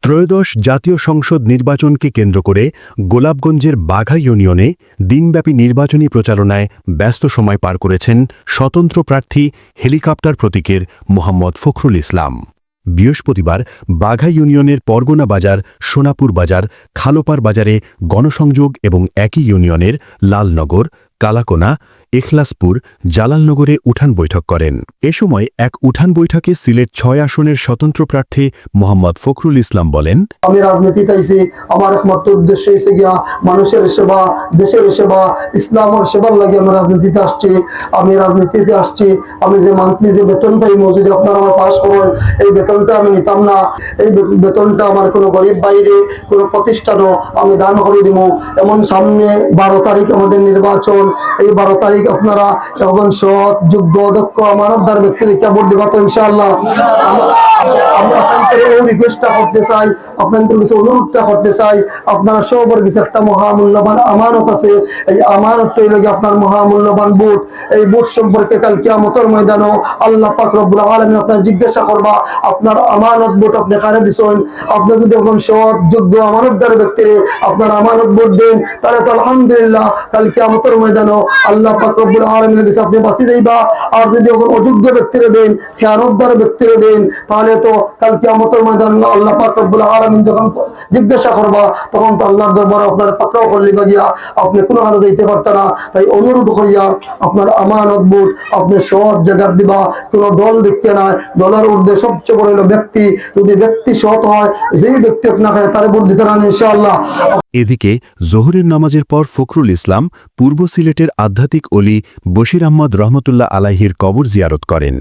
ত্রয়োদশ জাতীয় সংসদ নির্বাচনকে কেন্দ্র করে গোলাপগঞ্জের বাঘা ইউনিয়নে দিনব্যাপী নির্বাচনী প্রচারণায় ব্যস্ত সময় পার করেছেন স্বতন্ত্র প্রার্থী হেলিকপ্টার প্রতীকের মোহাম্মদ ফখরুল ইসলাম। বৃহস্পতিবার বাঘা ইউনিয়নের পরগনা বাজার, সোনাপুর বাজার, খালোপার বাজারে গণসংযোগ এবং একই ইউনিয়নের লালনগর, কালাকোনা, এখলাসপুর, জালালনগরে উঠান বৈঠক করেন। এ সময় এক উঠান বৈঠকে সিলেট ৬ আসনের স্বতন্ত্র প্রার্থী মোহাম্মদ ফখরুল ইসলাম বলেন, আমি রাজনীতিতে আইছি, আমার একমাত্র উদ্দেশ্য হয়েছে গিয়া মানুষের সেবা, দেশের সেবা, ইসলামের সেবার লাগে আমি রাজনীতিতে আসছি। আমি যে মান্থলি যে বেতন পাইমো, যদি আপনারা আমার পাস করেন, এই বেতনটা আমি নিতাম না। এই বেতনটা আমার কোনো গরিব বাইরে কোনো প্রতিষ্ঠানও আমি দান করে দিব। এমন সামনে ১২ তারিখ আমাদের নির্বাচন। এই ১২ তারিখ আপনারা এখন সৎ, যোগ্য, দক্ষ, আমানতদার ব্যক্তিকে ভোট দিবা তো ইনশাআল্লাহ। আমি আপনাদের এই রিকোয়েস্টটা করতে চাই, আপনাদের কাছে অনুরোধটা করতে চাই, আপনারা সবার কাছে একটা মহামূল্যবান আমানত আছে। এই আমানতটাই লাগে আপনার মহামূল্যবান ভোট। এই ভোট সম্পর্কে কাল কিয়ামতের ময়দানে আল্লাহ পাক রব্বুল আলামিন আপনার জিজ্ঞাসা করবা, আপনার আমানত ভোট আপনি কারে দিছেন। আপনি যদি এখন সৎ, যোগ্য, আমানতদার ব্যক্তিরে আপনার আমানত ভোট দেন, তাহলে তো আলহামদুলিল্লাহ কাল কিয়ামতের ময়দানে আল্লাহ পাক রব্বুল আলামিনের কাছে আপনি বাঁচি যাইবা। আর যদি এখন অযোগ্য ব্যক্তিরে দেন, খেয়ানতদার ব্যক্তিরে দেন, তাহলে তো কাল কিয়ামতের ময়দানে আল্লাহ পাক রব্বুল আলামিন যখন জিজ্ঞাসা করবা, তখন তো আল্লাহর দরবারে আপনার পাকড়াও করলিবা গিয়া আপনি কোনো হারে যাইতে পারত না। তাই অনুরোধ করিয়া আপনার আমানত ভোট আপনি সৎ জায়গা দিবা, কোনো দল দেখতে না। দলের ঊর্ধ্বে সবচেয়ে বড় হলো ব্যক্তি। যদি ব্যক্তি সৎ হয়, যেই ব্যক্তি না খায় তার ভোট দিতে না ইনশাআল্লাহ। এদিকে জোহরের নামাজের পর ফখরুল ইসলাম পূর্ব সিলেটের আধ্যাত্মিক অলি বশির আহমদ রহমতুল্লাহ আলাইহির কবর জিয়ারত করেন।